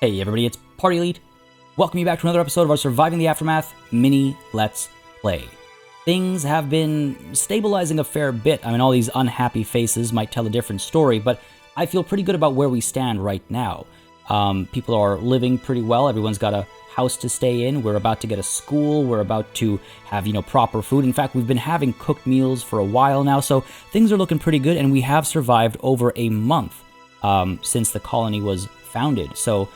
Hey everybody, it's Party Elite. Welcome you back to another episode of our Surviving the Aftermath mini Let's Play. Things have been stabilizing a fair bit. I mean, all these unhappy faces might tell a different story, but I feel pretty good about where we stand right now. People are living pretty well. Everyone's got a house to stay in. We're about to get a school. We're about to have, proper food. In fact, we've been having cooked meals for a while now, so things are looking pretty good, and we have survived over a month since the colony was founded. So,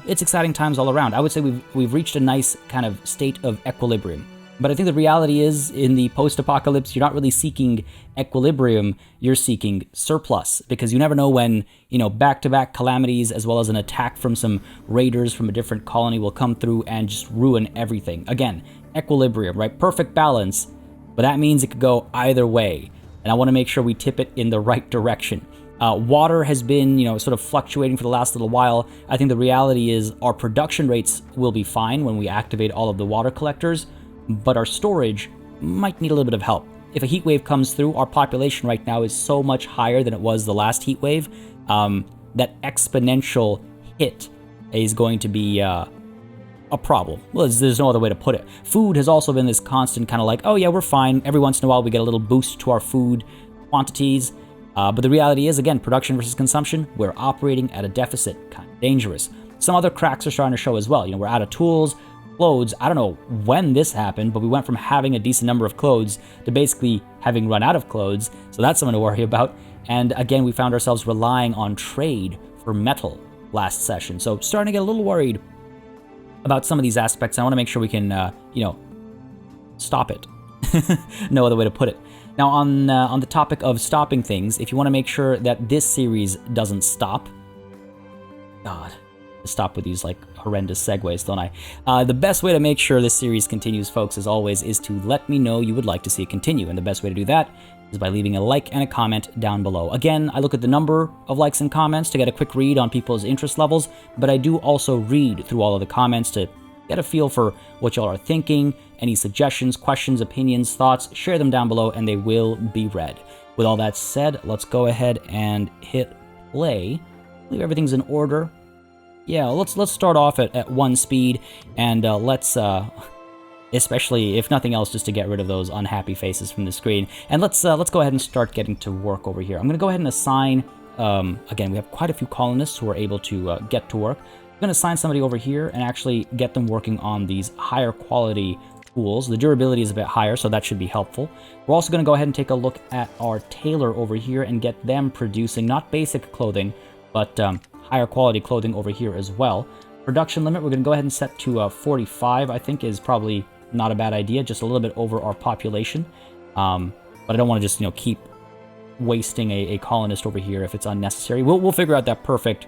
it's exciting times all around. I would say we've reached a nice kind of state of equilibrium. But I think the reality is, in the post-apocalypse, you're not really seeking equilibrium, you're seeking surplus. Because you never know when, back-to-back calamities, as well as an attack from some raiders from a different colony will come through and just ruin everything. Again, equilibrium, right? Perfect balance, but that means it could go either way. And I want to make sure we tip it in the right direction. Water has been, sort of fluctuating for the last little while. I think the reality is our production rates will be fine when we activate all of the water collectors, but our storage might need a little bit of help. If a heat wave comes through, our population right now is so much higher than it was the last heat wave, that exponential hit is going to be a problem. Well, there's no other way to put it. Food has also been this constant kind of like, oh yeah, we're fine. Every once in a while we get a little boost to our food quantities. But the reality is, again, production versus consumption, we're operating at a deficit. Kind of dangerous. Some other cracks are starting to show as well. We're out of tools, clothes. I don't know when this happened, but we went from having a decent number of clothes to basically having run out of clothes. So that's something to worry about. And again, we found ourselves relying on trade for metal last session. So starting to get a little worried about some of these aspects. I want to make sure we can, stop it. No other way to put it. Now, on the topic of stopping things, if you want to make sure that this series doesn't stop... God, I stop with these, horrendous segues, don't I? The best way to make sure this series continues, folks, as always, is to let me know you would like to see it continue. And the best way to do that is by leaving a like and a comment down below. Again, I look at the number of likes and comments to get a quick read on people's interest levels, but I do also read through all of the comments to get a feel for what y'all are thinking. Any suggestions, questions, opinions, thoughts, share them down below and they will be read. With all that said, let's go ahead and hit play. I believe everything's in order. Yeah, let's start off at 1 speed, and let's, especially if nothing else, just to get rid of those unhappy faces from the screen. And let's go ahead and start getting to work over here. I'm going to go ahead and assign, again, we have quite a few colonists who are able to get to work. I'm going to assign somebody over here and actually get them working on these higher quality tools. The durability is a bit higher, so that should be helpful. We're also going to go ahead and take a look at our tailor over here and get them producing not basic clothing, but higher quality clothing over here as well. Production limit, we're going to go ahead and set to 45, I think is probably not a bad idea, just a little bit over our population. But I don't want to just, keep wasting a colonist over here if it's unnecessary. We'll figure out that perfect...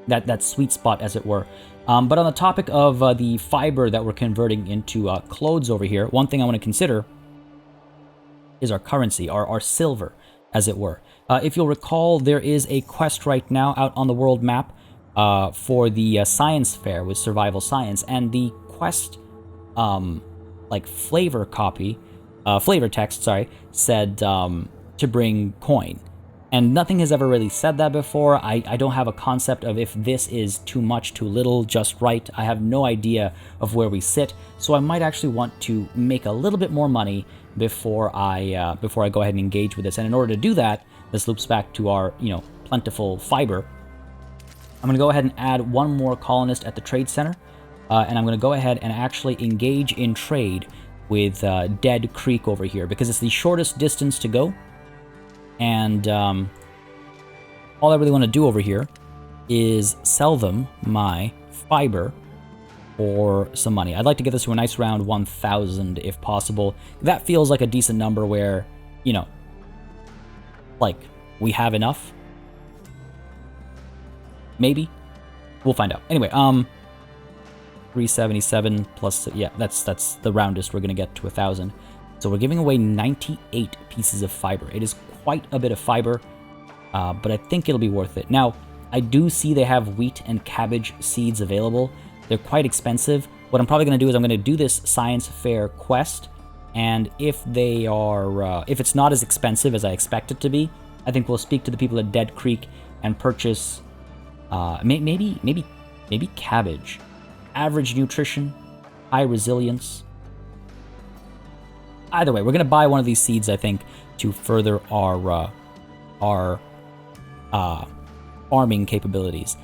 that sweet spot, as it were. But on the topic of the fiber that we're converting into clothes over here, one thing I want to consider is our currency, our silver, as it were. If you'll recall, there is a quest right now out on the world map for the science fair with survival science, and the quest, flavor text, said to bring coin. And nothing has ever really said that before. I don't have a concept of if this is too much, too little, just right. I have no idea of where we sit, so I might actually want to make a little bit more money before I go ahead and engage with this. And in order to do that, this loops back to our plentiful fiber. I'm going to go ahead and add one more colonist at the trade center, and I'm going to go ahead and actually engage in trade with Dead Creek over here because it's the shortest distance to go. And all I really want to do over here is sell them my fiber for some money. I'd like to get this to a nice round 1,000 if possible. That feels like a decent number where, we have enough. Maybe. We'll find out. Anyway, 377 plus, yeah, that's the roundest we're going to get to 1,000. So we're giving away 98 pieces of fiber. It is quite a bit of fiber, but I think it'll be worth it. Now, I do see they have wheat and cabbage seeds available. They're quite expensive. What I'm probably going to do is I'm going to do this science fair quest, and if they are, if it's not as expensive as I expect it to be, I think we'll speak to the people at Dead Creek and purchase maybe Maybe cabbage. Average nutrition, high resilience. Either way, we're going to buy one of these seeds, I think, to further our farming capabilities.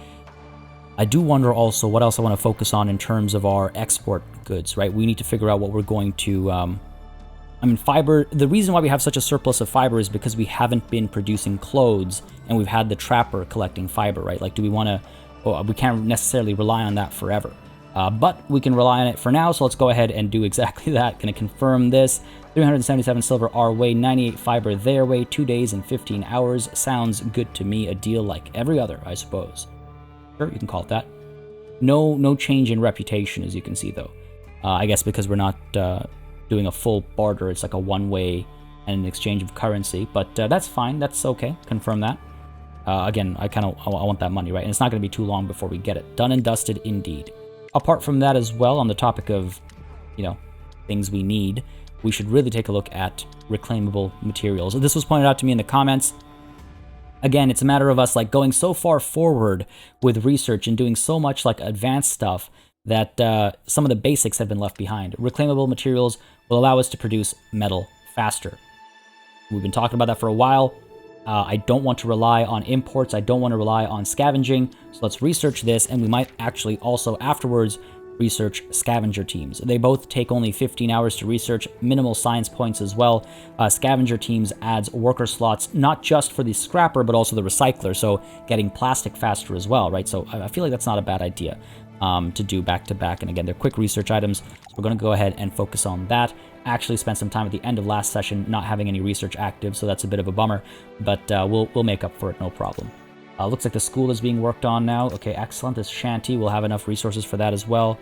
I do wonder also what else I want to focus on in terms of our export goods, right? We need to figure out what we're going to... I mean, fiber... The reason why we have such a surplus of fiber is because we haven't been producing clothes, and we've had the trapper collecting fiber, right? Like, do we want to... Well, we can't necessarily rely on that forever. But we can rely on it for now, so let's go ahead and do exactly that. Gonna confirm this. 377 silver our way, 98 fiber their way, 2 days and 15 hours. Sounds good to me. A deal like every other, I suppose. Sure, you can call it that. No change in reputation, as you can see, though. I guess because we're not doing a full barter. It's like a one-way and an exchange of currency. But that's fine. That's okay. Confirm that. Again, I want that money, right? And it's not going to be too long before we get it. Done and dusted, indeed. Apart from that as well, on the topic of, you know, things we need, we should really take a look at reclaimable materials. This was pointed out to me in the comments. Again, it's a matter of us like going so far forward with research and doing so much like advanced stuff that some of the basics have been left behind. Reclaimable materials will allow us to produce metal faster. We've been talking about that for a while. I don't want to rely on imports. I don't want to rely on scavenging. So let's research this, and we might actually also afterwards research scavenger teams. They both take only 15 hours to research, minimal science points as well. Scavenger teams adds worker slots, not just for the scrapper, but also the recycler, so getting plastic faster as well, right? So I feel like that's not a bad idea to do back to back. And again, they're quick research items, so we're going to go ahead and focus on that. Actually spent some time at the end of last session not having any research active, so that's a bit of a bummer, but we'll make up for it, no problem. Looks like the school is being worked on now. Okay, excellent. This shanty, we'll have enough resources for that as well.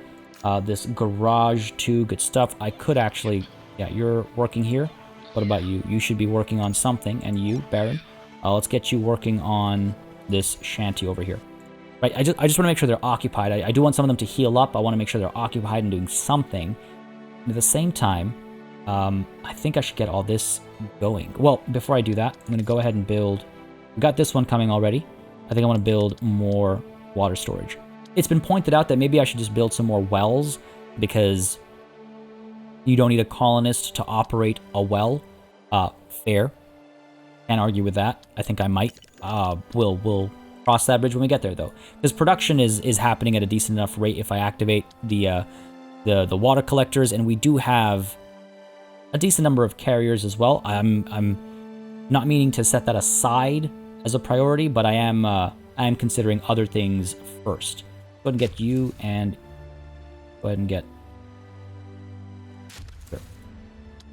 This garage too, good stuff. I could actually... Yeah, you're working here. What about you? You should be working on something. And you, Baron? Let's get you working on this shanty over here. Right, I just want to make sure they're occupied. I do want some of them to heal up. I want to make sure they're occupied and doing something. And at the same time, I think I should get all this going. Well, before I do that, I'm going to go ahead and build... We got this one coming already. I think I want to build more water storage. It's been pointed out that maybe I should just build some more wells, because you don't need a colonist to operate a well. Fair. Can't argue with that. I think I might. We'll cross that bridge when we get there, though. Because production is happening at a decent enough rate if I activate the water collectors, and we do have a decent number of carriers as well. I'm not meaning to set that aside as a priority, but I am considering other things first. Go ahead and get you, and go ahead and get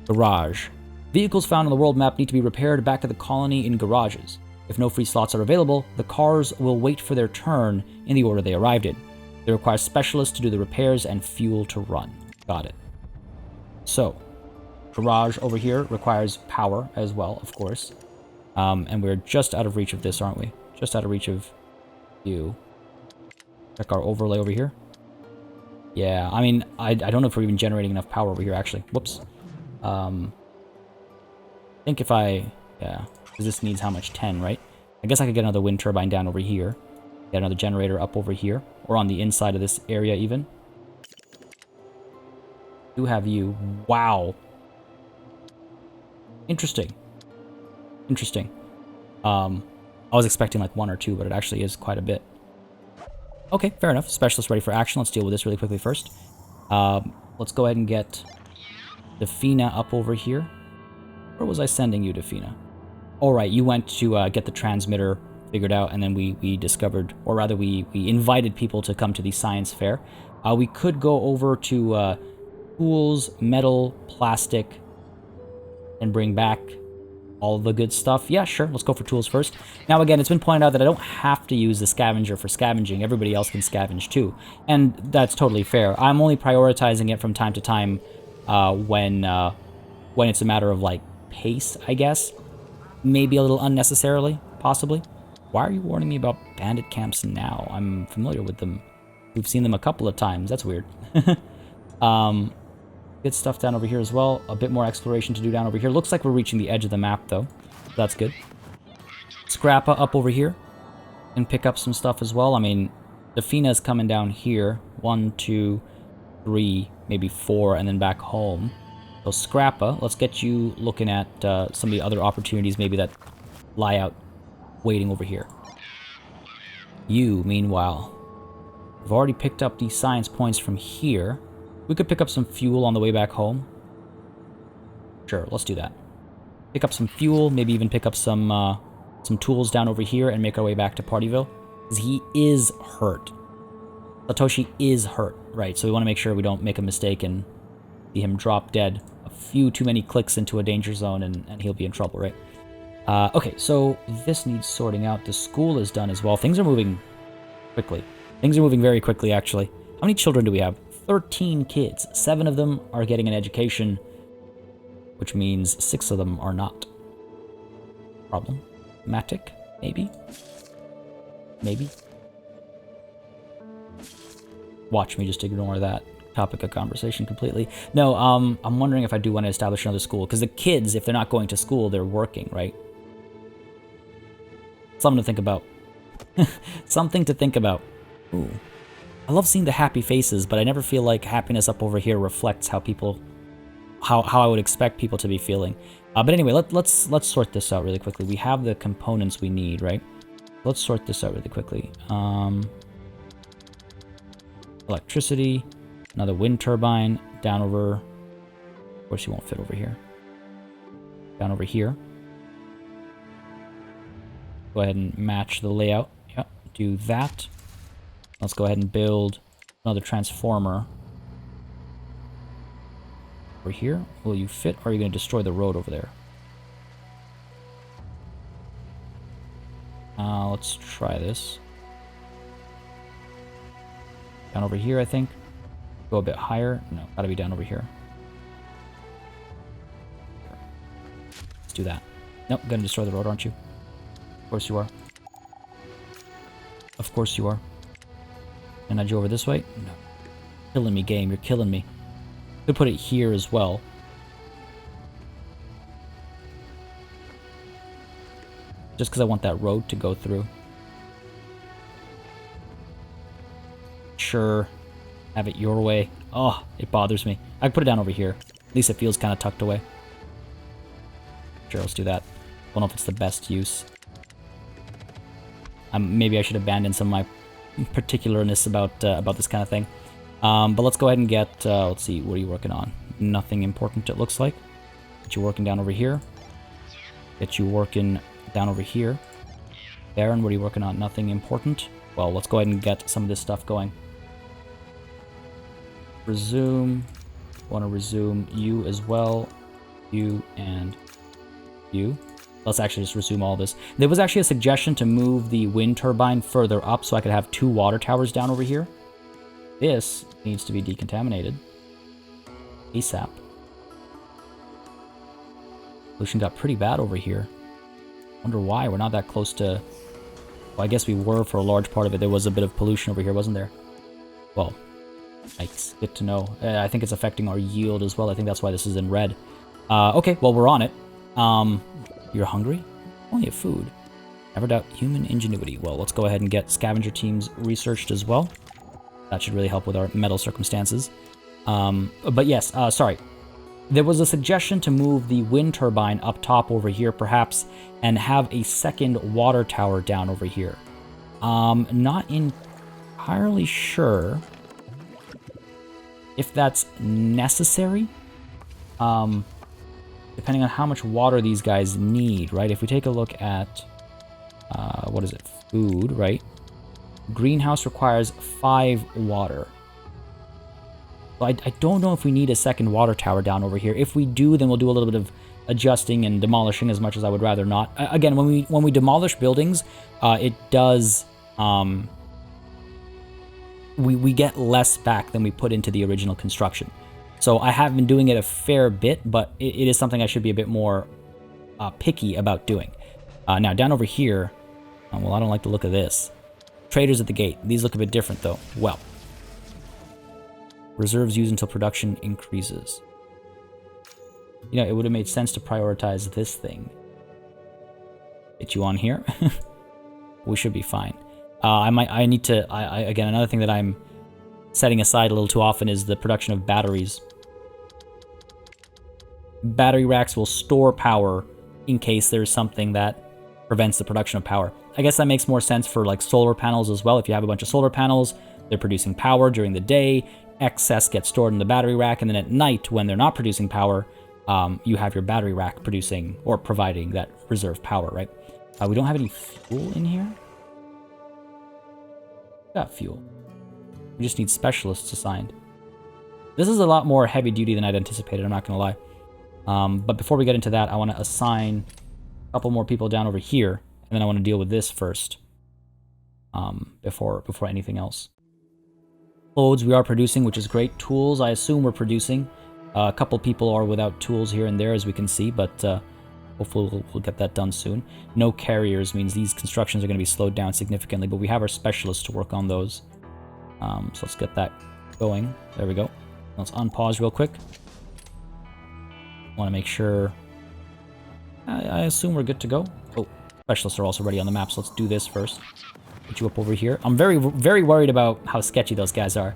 garage. Vehicles found on the world map need to be repaired back at the colony in garages. If no free slots are available, the cars will wait for their turn in the order they arrived in. They require specialists to do the repairs and fuel to run. Got it. So, garage over here requires power as well, of course. And we're just out of reach of this, aren't we? Just out of reach of you. Check our overlay over here. Yeah, I mean, I don't know if we're even generating enough power over here, actually. Whoops. I think if I... Yeah, because this needs how much? 10, right? I guess I could get another wind turbine down over here. Get another generator up over here. Or on the inside of this area, even. Do have you. Wow. Interesting. Interesting. I was expecting like 1 or 2, but it actually is quite a bit. Okay, fair enough. Specialist ready for action. Let's deal with this really quickly first. Let's go ahead and get Defina up over here. Where was I sending you, Defina? Alright, you went to get the transmitter figured out, and then we discovered, or rather we invited people to come to the science fair. We could go over to tools, metal, plastic, and bring back all the good stuff. Yeah, sure. Let's go for tools first. Now, again, it's been pointed out that I don't have to use the scavenger for scavenging. Everybody else can scavenge too. And that's totally fair. I'm only prioritizing it from time to time when it's a matter of, like, pace, I guess. Maybe a little unnecessarily, possibly. Why are you warning me about bandit camps now? I'm familiar with them. We've seen them a couple of times. That's weird. Good stuff down over here as well. A bit more exploration to do down over here. Looks like we're reaching the edge of the map, though. That's good. Scrappa up over here. And pick up some stuff as well. I mean, Defina's coming down here. 1, 2, 3, maybe 4, and then back home. So Scrappa, let's get you looking at some of the other opportunities maybe that lie out waiting over here. You, meanwhile, we've already picked up these science points from here. We could pick up some fuel on the way back home. Sure, let's do that. Pick up some fuel, maybe even pick up some tools down over here and make our way back to Partyville. Because he is hurt. Satoshi is hurt, right? So we want to make sure we don't make a mistake and see him drop dead a few too many clicks into a danger zone and he'll be in trouble, right? Okay, so this needs sorting out. The school is done as well. Things are moving quickly. Things are moving very quickly, actually. How many children do we have? 13 kids. 7 of them are getting an education, which means 6 of them are not. Problematic? Maybe? Maybe? Watch me just ignore that topic of conversation completely. No, I'm wondering if I do want to establish another school, because the kids, if they're not going to school, they're working, right? Something to think about. Something to think about. Ooh. I love seeing the happy faces, but I never feel like happiness up over here reflects how people... how I would expect people to be feeling. But anyway, let's sort this out really quickly. We have the components we need, right? Let's sort this out really quickly. Electricity, another wind turbine, down over... Of course you won't fit over here. Down over here. Go ahead and match the layout. Yep, do that. Let's go ahead and build another transformer. Over here. Will you fit, or are you going to destroy the road over there? Let's try this. Down over here, I think. Go a bit higher. No, gotta be down over here. Let's do that. Nope, gonna destroy the road, aren't you? Of course you are. Of course you are. Can I nudge you over this way? No. Killing me, game. You're killing me. Could put it here as well. Just because I want that road to go through. Sure. Have it your way. Oh, it bothers me. I can put it down over here. At least it feels kind of tucked away. Sure, let's do that. Don't know if it's the best use. Maybe I should abandon some of my particularness about this kind of thing. But let's go ahead and get... let's see, what are you working on? Nothing important, it looks like. Get you working down over here. Get you working down over here. Baron, what are you working on? Nothing important. Well, let's go ahead and get some of this stuff going. Resume. Want to resume you as well. You and you. Let's actually just resume all this. There was actually a suggestion to move the wind turbine further up so I could have 2 water towers down over here. This needs to be decontaminated. ASAP. Pollution got pretty bad over here. Wonder why. We're not that close to... Well, I guess we were for a large part of it. There was a bit of pollution over here, wasn't there? Well, yikes. Good to know. I think it's affecting our yield as well. I think that's why this is in red. Okay, well, we're on it. You're hungry? Only have food. Never doubt human ingenuity. Well, let's go ahead and get scavenger teams researched as well. That should really help with our metal circumstances. But yes, sorry. There was a suggestion to move the wind turbine up top over here, perhaps, and have a second water tower down over here. Not entirely sure if that's necessary. Depending on how much water these guys need, right? If we take a look at, what is it? Food, right? Greenhouse requires 5 water. So I don't know if we need a second water tower down over here. If we do, then we'll do a little bit of adjusting and demolishing, as much as I would rather not. Again, when we demolish buildings, it does... we get less back than we put into the original construction. So I have been doing it a fair bit, but it is something I should be a bit more picky about doing. Now, down over here... well, I don't like the look of this. Traders at the gate. These look a bit different, though. Well... Reserves used until production increases. You know, it would have made sense to prioritize this thing. Get you on here. We should be fine. I need to, again, another thing that I'm setting aside a little too often is the production of batteries. Battery racks will store power in case there's something that prevents the production of power. I guess that makes more sense for like solar panels as well. If you have a bunch of solar panels, they're producing power during the day, excess gets stored in the battery rack, and then at night when they're not producing power, you have your battery rack producing or providing that reserve power, right? We don't have any fuel in here. Got fuel. We just need specialists assigned. This is a lot more heavy duty than I'd anticipated, I'm not gonna lie. But before we get into that, I want to assign a couple more people down over here, and then I want to deal with this first, before anything else. Clothes we are producing, which is great. Tools, I assume we're producing. A couple people are without tools here and there, as we can see, but hopefully we'll get that done soon. No carriers means these constructions are going to be slowed down significantly, but we have our specialists to work on those. So let's get that going. There we go. Let's unpause real quick. Want to make sure... I assume we're good to go. Oh, specialists are also ready on the map, so let's do this first. Put you up over here. I'm very, very worried about how sketchy those guys are.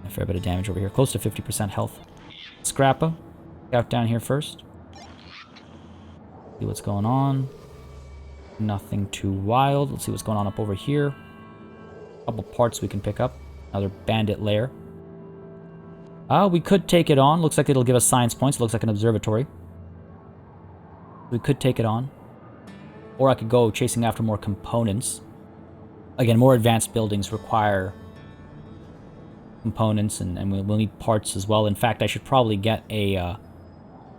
A fair bit of damage over here. Close to 50% health. Scrappa. Out down here first. See what's going on. Nothing too wild. Let's see what's going on up over here. A couple parts we can pick up. Another bandit lair. We could take it on. Looks like it'll give us science points. It looks like an observatory. We could take it on. Or I could go chasing after more components. Again, more advanced buildings require components, and we'll need parts as well. In fact, I should probably get a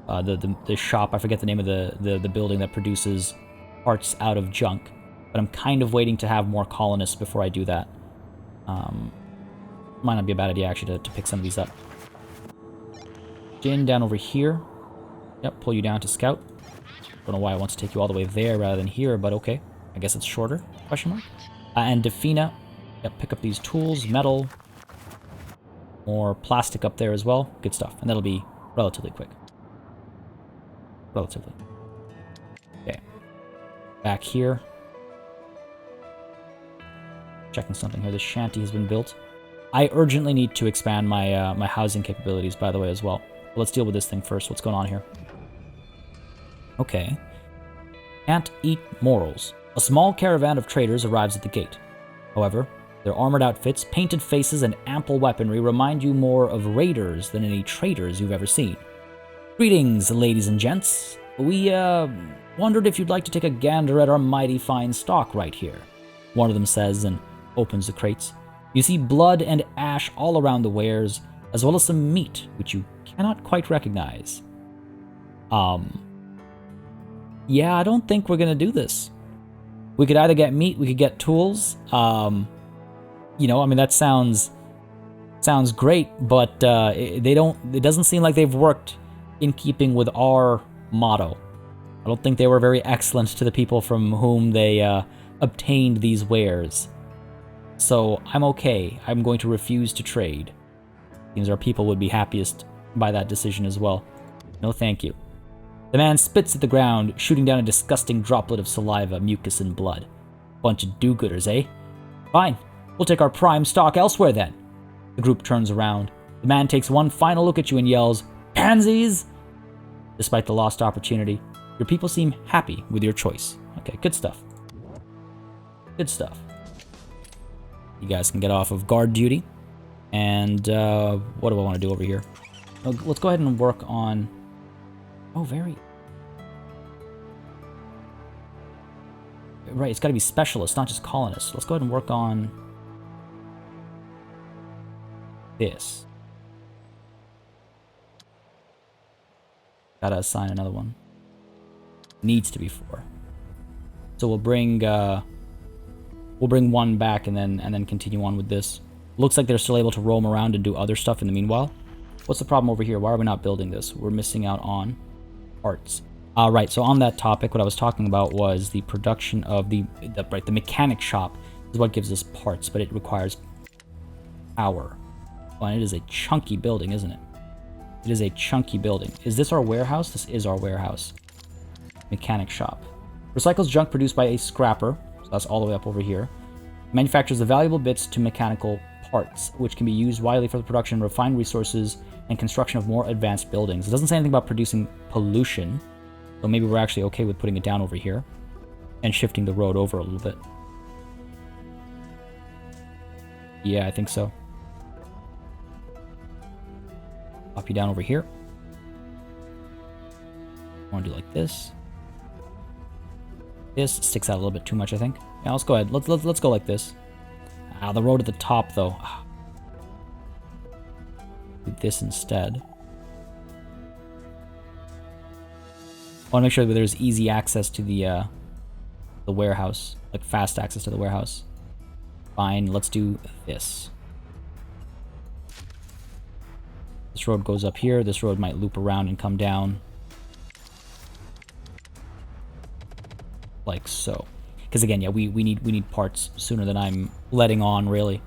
the shop. I forget the name of the building that produces parts out of junk. But I'm kind of waiting to have more colonists before I do that. Might not be a bad idea, actually, to pick some of these up. Jin down over here. Yep, pull you down to scout. Don't know why I want to take you all the way there rather than here, but okay. I guess it's shorter, question mark. And Defina. Yep, pick up these tools, metal. More plastic up there as well. Good stuff. And that'll be relatively quick. Relatively. Okay. Back here. Checking something here. This shanty has been built. I urgently need to expand my my housing capabilities, by the way, as well. But let's deal with this thing first. What's going on here? Okay. Can't eat morals. A small caravan of traders arrives at the gate. However, their armored outfits, painted faces, and ample weaponry remind you more of raiders than any traders you've ever seen. Greetings, ladies and gents. We, wondered if you'd like to take a gander at our mighty fine stock right here, one of them says and opens the crates. You see blood and ash all around the wares, as well as some meat, which you cannot quite recognize. Yeah, I don't think we're gonna do this. We could either get meat, we could get tools. You know, I mean, that sounds great, but it doesn't seem like they've worked in keeping with our motto. I don't think they were very excellent to the people from whom they obtained these wares. So I'm okay. I'm going to refuse to trade. Seems our people would be happiest by that decision as well. No thank you. The man spits at the ground, shooting down a disgusting droplet of saliva, mucus, and blood. Bunch of do-gooders, eh? Fine. We'll take our prime stock elsewhere then. The group turns around. The man takes one final look at you and yells, "Pansies!" Despite the lost opportunity, your people seem happy with your choice. Okay, good stuff. Good stuff. You guys can get off of guard duty. And what do I want to do over here? Let's go ahead and work on... Oh, very... Right, it's got to be specialists, not just colonists. Let's go ahead and work on... this. Gotta assign another one. Needs to be 4. So we'll bring one back and then continue on with this. Looks like they're still able to roam around and do other stuff in the meanwhile. What's the problem over here? Why are we not building this? We're missing out on parts. Right, so on that topic, what I was talking about was the production of the mechanic shop is what gives us parts, but it requires power. Well, and it is a chunky building, isn't it? It is a chunky building. Is this our warehouse? This is our warehouse. Mechanic shop. Recycles junk produced by a scrapper. That's all the way up over here. Manufactures the valuable bits to mechanical parts, which can be used widely for the production of refined resources and construction of more advanced buildings. It doesn't say anything about producing pollution, so maybe we're actually okay with putting it down over here and shifting the road over a little bit. Yeah, I think so. Pop you down over here. I want to do like this. This sticks out a little bit too much, I think. Yeah, let's go ahead. Let's go like this. Ah, the road at the top, though. Ah. Do this instead. I want to make sure that there's easy access to the warehouse, like fast access to the warehouse. Fine, let's do this. This road goes up here. This road might loop around and come down. Like so. Because again, yeah, we need parts sooner than I'm letting on, really.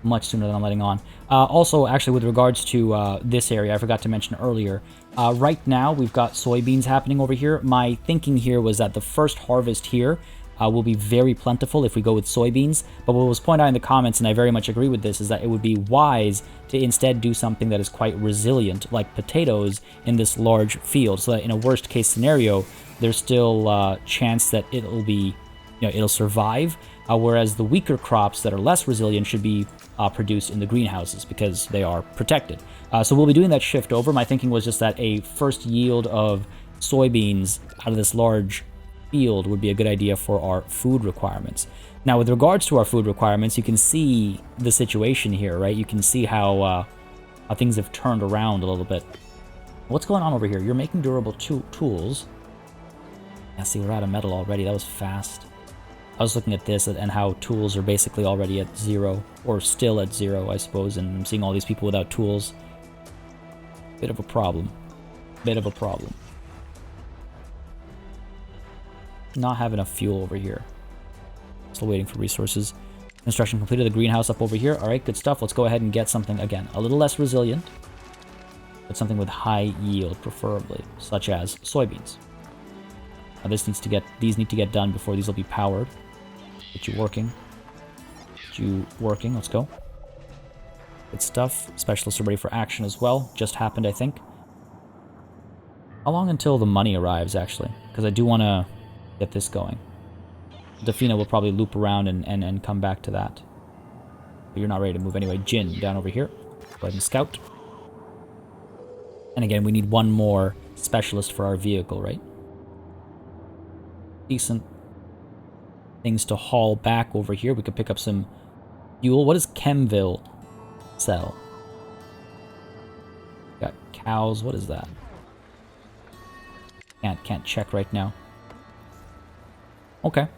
Much sooner than I'm letting on. Also, actually, with regards to this area, I forgot to mention earlier, right now we've got soybeans happening over here. My thinking here was that the first harvest here will be very plentiful if we go with soybeans. But what was pointed out in the comments, and I very much agree with this, is that it would be wise to instead do something that is quite resilient, like potatoes, in this large field. So that in a worst case scenario, there's still chance that it'll be, it'll survive. Whereas the weaker crops that are less resilient should be produced in the greenhouses because they are protected. So we'll be doing that shift over. My thinking was just that a first yield of soybeans out of this large field would be a good idea for our food requirements. Now, with regards to our food requirements, you can see the situation here, right? You can see how things have turned around a little bit. What's going on over here? You're making durable tools. Yeah, see, we're out of metal already. That was fast. I was looking at this and how tools are basically already at 0, or still at 0, I suppose, and I'm seeing all these people without tools. Bit of a problem. Bit of a problem. Not have enough fuel over here. Still waiting for resources. Construction completed. The greenhouse up over here. Alright, good stuff. Let's go ahead and get something, again, a little less resilient, but something with high yield, preferably, such as soybeans. Now these need to get done before these will be powered. Get you working. Get you working. Let's go. Good stuff. Specialists are ready for action as well. Just happened, I think. How long until the money arrives, actually? Because I do want to get this going. Defina will probably loop around and come back to that. But you're not ready to move anyway. Jin, down over here. Go ahead and scout. And again, we need one more specialist for our vehicle, right? Decent things to haul back over here. We could pick up some fuel. What does Chemville sell? Got cows. What is that? Can't check right now. Okay.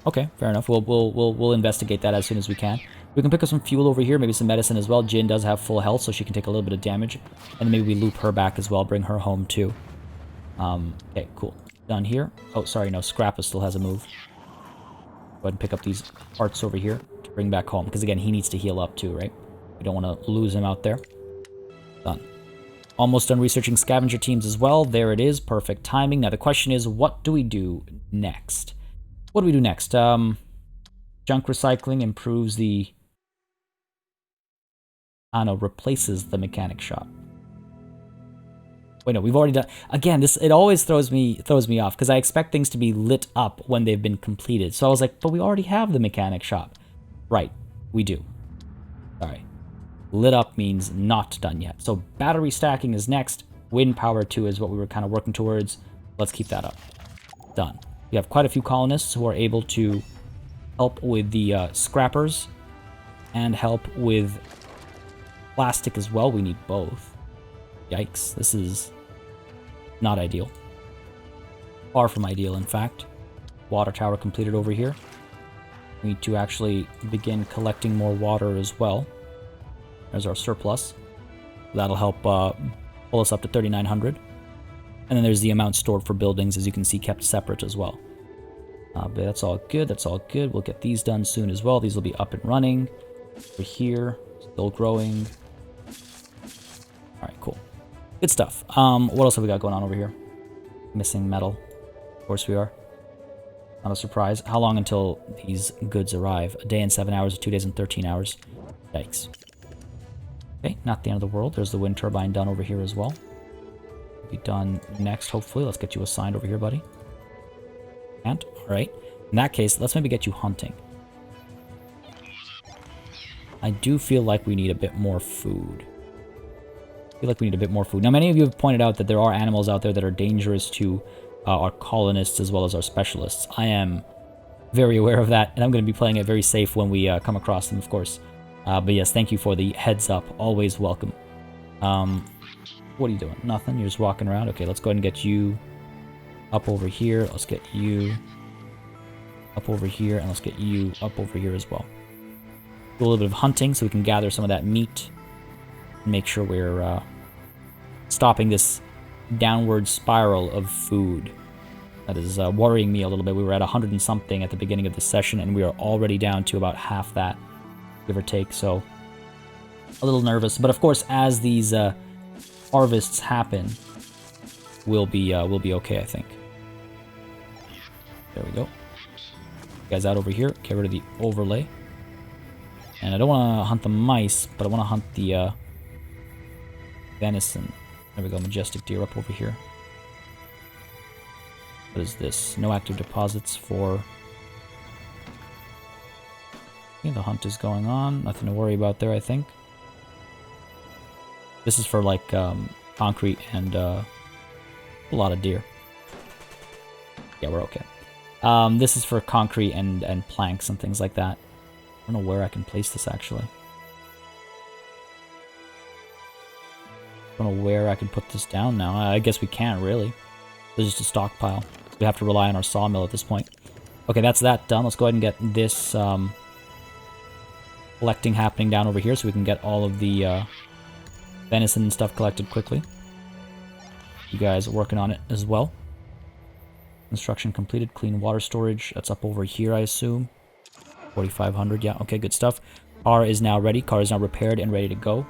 Okay, fair enough. We'll investigate that as soon as we can. We can pick up some fuel over here, maybe some medicine as well. Jin does have full health, so she can take a little bit of damage. And maybe we loop her back as well, bring her home too. Okay, cool. Done here. Oh, sorry, no, Scrappa still has a move. Go ahead and pick up these parts over here to bring back home. Because again, he needs to heal up too, right? We don't want to lose him out there. Done. Almost done researching scavenger teams as well. There it is. Perfect timing. Now the question is, what do we do next? What do we do next? Junk recycling improves the... replaces the mechanic shop. Wait, no, we've already done... Again, it always throws me off, because I expect things to be lit up when they've been completed. So I was like, but we already have the mechanic shop. Right, we do. Sorry. Lit up means not done yet. So battery stacking is next. Wind power 2 is what we were kind of working towards. Let's keep that up. Done. We have quite a few colonists who are able to help with the scrappers and help with plastic as well. We need both. Yikes, this is not ideal. Far from ideal, in fact. Water tower completed over here. We need to actually begin collecting more water as well. There's our surplus. That'll help pull us up to 3,900. And then there's the amount stored for buildings, as you can see, kept separate as well. But that's all good. That's all good. We'll get these done soon as well. These will be up and running. We're here. Still growing. All right, cool. Good stuff. What else have we got going on over here? Missing metal. Of course we are. Not a surprise. How long until these goods arrive? A day and 7 hours, 2 days and 13 hours. Yikes. Okay, not the end of the world. There's the wind turbine done over here as well. Will be done next, hopefully. Let's get you assigned over here, buddy. And, alright. In that case, let's maybe get you hunting. I do feel like we need a bit more food. Now, many of you have pointed out that there are animals out there that are dangerous to our colonists as well as our specialists. I am very aware of that, and I'm going to be playing it very safe when we come across them, of course. But yes, thank you for the heads up. Always welcome. What are you doing? Nothing? You're just walking around? Okay, let's go ahead and get you up over here. Let's get you up over here, and let's get you up over here as well. Do a little bit of hunting so we can gather some of that meat and make sure we're stopping this downward spiral of food that is worrying me a little bit. We were at 100 and something at the beginning of the session, and we are already down to about half that, give or take, so a little nervous. But of course, as these harvests happen, we'll be okay, I think. There we go. You guys out over here, get rid of the overlay. And I don't want to hunt the mice, but I want to hunt the venison. There we go, majestic deer up over here. What is this? No active deposits for... Okay, the hunt is going on. Nothing to worry about there, I think. This is for, like, concrete and a lot of deer. Yeah, we're okay. This is for concrete and planks and things like that. I don't know where I can place this, actually. I don't know where I can put this down now. I guess we can't, really. There's just a stockpile. We have to rely on our sawmill at this point. Okay, that's that done. Let's go ahead and get this collecting happening down over here so we can get all of the venison and stuff collected quickly. You guys are working on it as well. Construction completed. Clean water storage. That's up over here, I assume. 4,500. Yeah, okay, good stuff. Car is now ready. Car is now repaired and ready to go.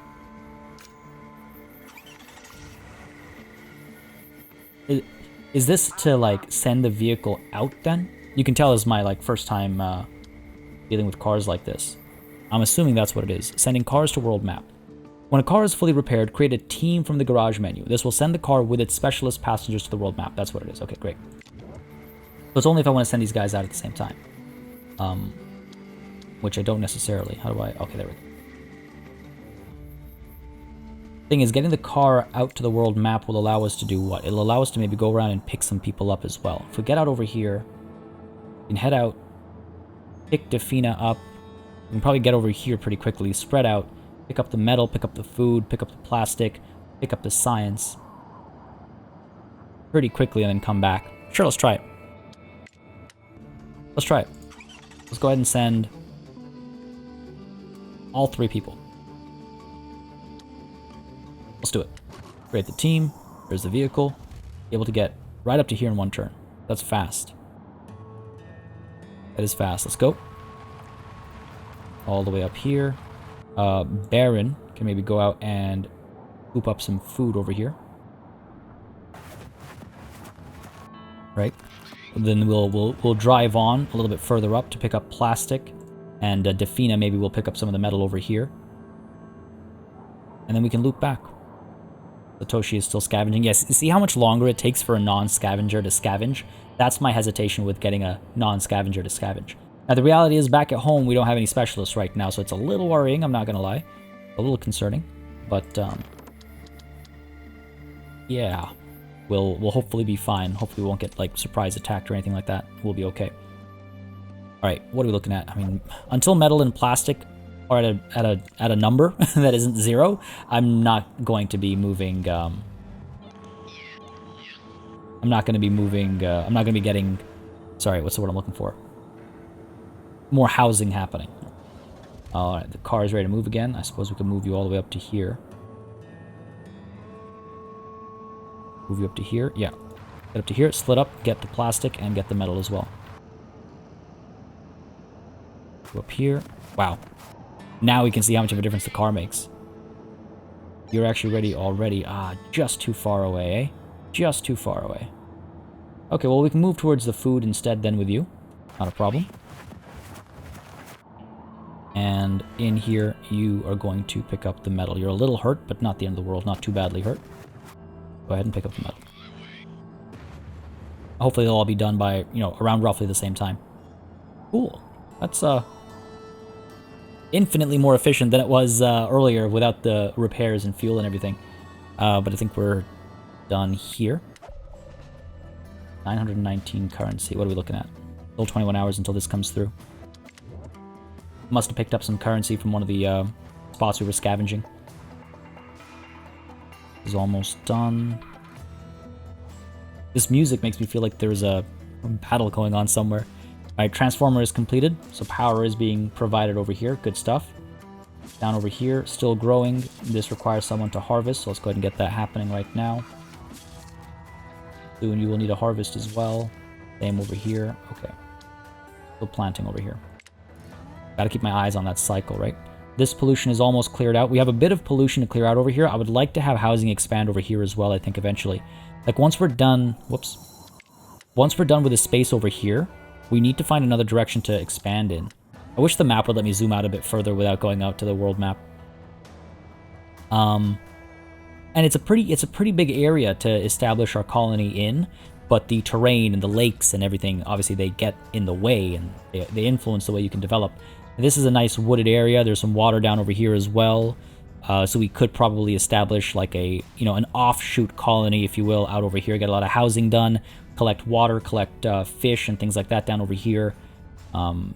Is this to, like, send the vehicle out, then? You can tell it's my, like, first time dealing with cars like this. I'm assuming that's what it is. Sending cars to world map. When a car is fully repaired, create a team from the garage menu. This will send the car with its specialist passengers to the world map. That's what it is. Okay, great. So it's only if I want to send these guys out at the same time. Which I don't necessarily. How do I... Okay, there we go. Thing is, getting the car out to the world map will allow us to do what? It'll allow us to maybe go around and pick some people up as well. If we get out over here, we can head out, pick Defina up. We can probably get over here pretty quickly, spread out, pick up the metal, pick up the food, pick up the plastic, pick up the science pretty quickly, and then come back. Sure, let's try it. Let's try it. Let's go ahead and send all 3 people. Let's do it. Create the team. There's the vehicle. Be able to get right up to here in 1 turn. That's fast. That is fast. Let's go. All the way up here. Baron can maybe go out and scoop up some food over here. Right. Then we'll drive on a little bit further up to pick up plastic, and Defina maybe will pick up some of the metal over here, and then we can loop back. Satoshi is still scavenging. Yes, see how much longer it takes for a non-scavenger to scavenge? That's my hesitation with getting a non-scavenger to scavenge. Now the reality is, back at home we don't have any specialists right now, so it's a little worrying, I'm not gonna lie. A little concerning, but yeah. We'll hopefully be fine. Hopefully we won't get, like, surprise attacked or anything like that. We'll be okay. Alright, what are we looking at? I mean, until metal and plastic are at a number that isn't 0, I'm not going to be moving, I'm not going to be moving, I'm not going to be getting, sorry, what's the word I'm looking for? More housing happening. Alright, the car is ready to move again. I suppose we can move you all the way up to here. Move you up to here. Yeah. Get up to here, split up, get the plastic, and get the metal as well. Go up here. Wow. Now we can see how much of a difference the car makes. You're actually ready already. Ah, just too far away, eh? Just too far away. Okay, well, we can move towards the food instead then with you. Not a problem. And in here, you are going to pick up the metal. You're a little hurt, but not the end of the world. Not too badly hurt. Go ahead and pick up the metal. Hopefully they'll all be done by, you know, around roughly the same time. Cool. That's, infinitely more efficient than it was, earlier without the repairs and fuel and everything. But I think we're done here. 919 currency. What are we looking at? Still 21 hours until this comes through. Must have picked up some currency from one of the spots we were scavenging. Is almost done. This music makes me feel like there's a battle going on somewhere. Alright, transformer is completed, so power is being provided over here. Good stuff. Down over here, still growing. This requires someone to harvest, so let's go ahead and get that happening right now. Soon you will need a harvest as well. Same over here. Okay. Still planting over here. Gotta keep my eyes on that cycle, right? This pollution is almost cleared out. We have a bit of pollution to clear out over here. I would like to have housing expand over here as well, I think, eventually. Like, once we're done... Whoops. Once we're done with the space over here, we need to find another direction to expand in. I wish the map would let me zoom out a bit further without going out to the world map. And it's a pretty big area to establish our colony in, but the terrain and the lakes and everything, obviously they get in the way and they influence the way you can develop. This is a nice wooded area. There's some water down over here as well. So we could probably establish like a, you know, an offshoot colony, if you will, out over here. Get a lot of housing done, collect water, collect fish and things like that down over here.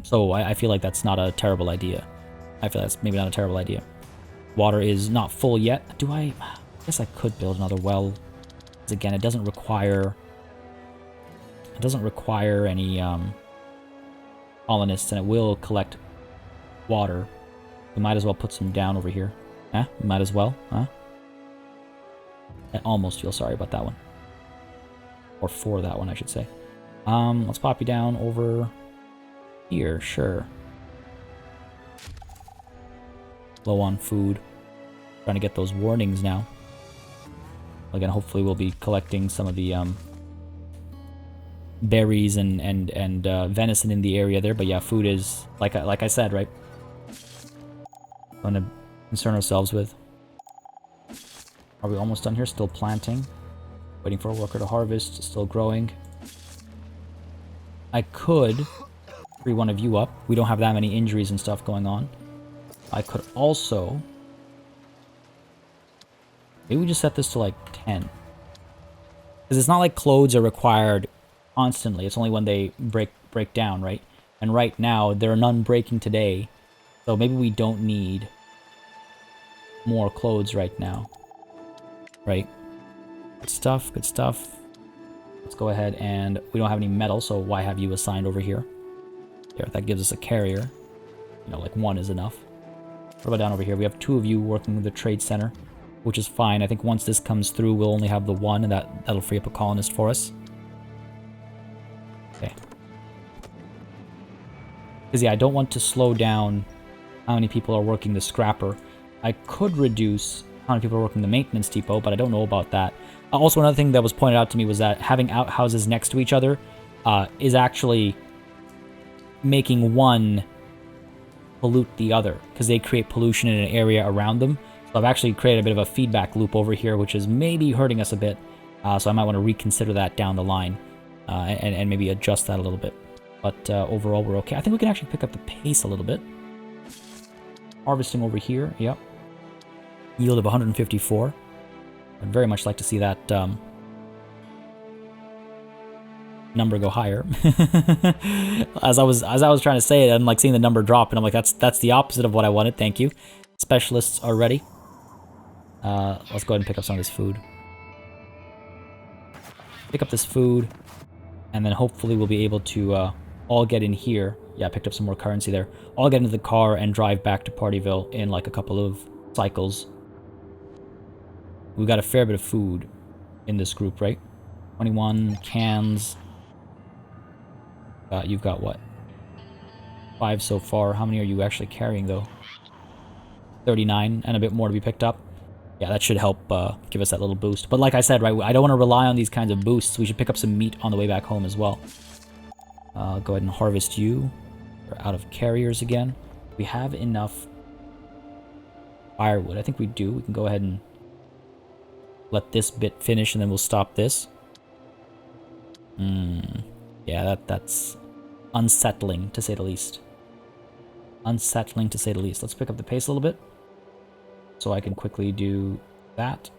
So I feel like that's not a terrible idea. I feel that's maybe not a terrible idea. Water is not full yet. I guess I could build another well. Because again, it doesn't require any colonists, and it will collect water. We might as well put some down over here. Might as well, huh? I almost feel sorry about that one. Or for that one, I should say. Let's pop you down over here, sure. Low on food. Trying to get those warnings now. Again, hopefully we'll be collecting some of the berries and venison in the area there. But yeah, food is, like I said, right? Going to concern ourselves with. Are we almost done here? Still planting. Waiting for a worker to harvest. Still growing. I could free one of you up. We don't have that many injuries and stuff going on. I could also... Maybe we just set this to like 10. Because it's not like clothes are required constantly. It's only when they break down, right? And right now, there are none breaking today. So maybe we don't need more clothes right now. Right? Good stuff, good stuff. Let's go ahead and... We don't have any metal, so why have you assigned over here? Here, that gives us a carrier. You know, like one is enough. What about down over here? We have two of you working in the trade center, which is fine. I think once this comes through, we'll only have the one, and that'll free up a colonist for us. Okay. Because, yeah, I don't want to slow down how many people are working the scrapper. I could reduce how many people are working the maintenance depot, but I don't know about that. Also, another thing that was pointed out to me was that having outhouses next to each other is actually making one pollute the other, because they create pollution in an area around them. So I've actually created a bit of a feedback loop over here, which is maybe hurting us a bit. So I might want to reconsider that down the line and maybe adjust that a little bit. But overall, we're okay. I think we can actually pick up the pace a little bit. Harvesting over here, yep. Yield of 154. I'd very much like to see that number go higher. as I was trying to say it, I'm like seeing the number drop, and I'm like, that's the opposite of what I wanted. Thank you. Specialists are ready. Let's go ahead and pick up some of this food. Pick up this food, and then hopefully we'll be able to all get in here. Yeah, I picked up some more currency there. All get into the car and drive back to Partyville in like a couple of cycles. We've got a fair bit of food in this group, right? 21 cans. You've got what? 5 so far. How many are you actually carrying, though? 39 and a bit more to be picked up. Yeah, that should help give us that little boost. But like I said, right, I don't want to rely on these kinds of boosts. We should pick up some meat on the way back home as well. I'll go ahead and harvest you. We're out of carriers again. We have enough firewood. I think we do. We can go ahead and let this bit finish, and then we'll stop this. Yeah, that's unsettling, to say the least. Unsettling, to say the least. Let's pick up the pace a little bit, so I can quickly do that.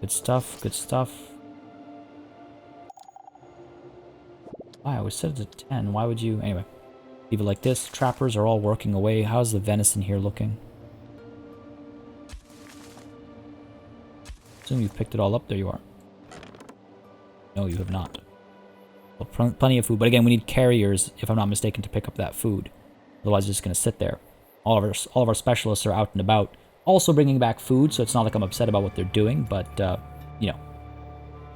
Good stuff, good stuff. Wow, we set it to 10. Why would you... Anyway, leave it like this. Trappers are all working away. How's the venison here looking? Assume you've picked it all up. There you are. No, you have not. Well, plenty of food. But again, we need carriers, if I'm not mistaken, to pick up that food. Otherwise, it's just going to sit there. All of our specialists are out and about, also bringing back food, so it's not like I'm upset about what they're doing, but, you know,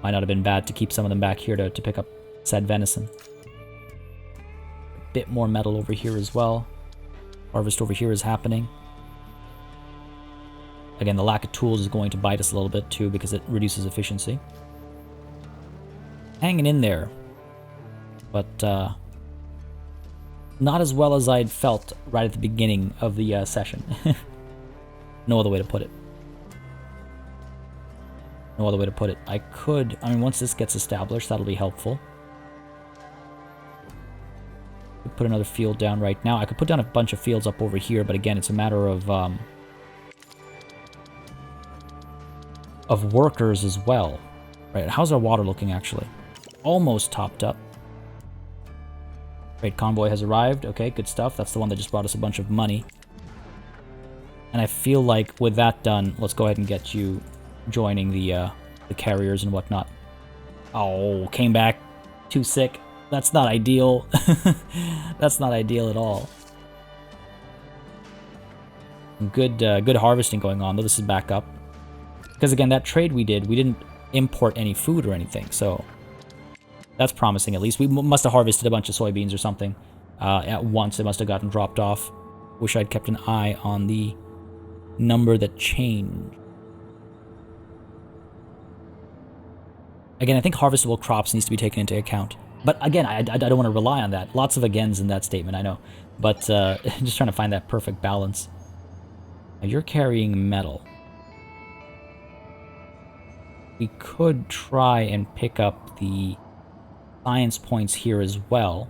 might not have been bad to keep some of them back here to pick up said venison. A bit more metal over here as well. Harvest over here is happening. Again, the lack of tools is going to bite us a little bit too, because it reduces efficiency. Hanging in there, but not as well as I'd felt right at the beginning of the session. No other way to put it. No other way to put it. I mean, once this gets established, that'll be helpful. Could put another field down right now. I could put down a bunch of fields up over here, but again, it's a matter of workers as well. Right, how's our water looking, actually? Almost topped up. Great convoy has arrived. Okay, good stuff. That's the one that just brought us a bunch of money. And I feel like with that done, let's go ahead and get you joining the carriers and whatnot. Oh, came back too sick. That's not ideal. That's not ideal at all. Good harvesting going on, though. This is back up. Because again, that trade we did, we didn't import any food or anything, so that's promising at least. We must have harvested a bunch of soybeans or something at once. It must have gotten dropped off. Wish I'd kept an eye on the number that changed. Again, I think harvestable crops needs to be taken into account. But again, I don't want to rely on that. Lots of agains in that statement, I know. But just trying to find that perfect balance. Now, you're carrying metal. We could try and pick up the science points here as well.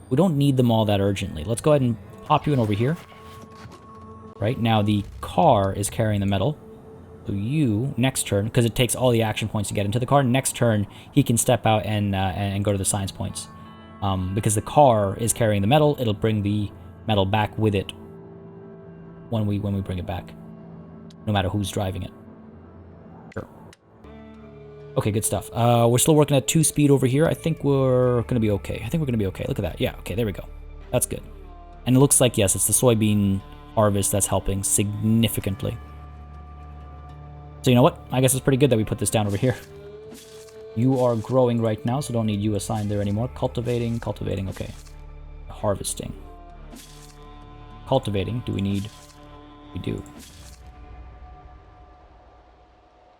We don't need them all that urgently. Let's go ahead and pop you in over here. Right, now the car is carrying the metal. So you, next turn, because it takes all the action points to get into the car, next turn he can step out and go to the science points. Because the car is carrying the metal, it'll bring the metal back with it when we bring it back. No matter who's driving it. Sure. Okay, good stuff. We're still working at 2 speed over here. I think we're going to be okay. Look at that. Yeah, okay, there we go. That's good. And it looks like, yes, it's the soybean harvest that's helping significantly. So you know what? I guess it's pretty good that we put this down over here. You are growing right now, so don't need you assigned there anymore. Cultivating, okay. Harvesting. Cultivating, do we need... We do.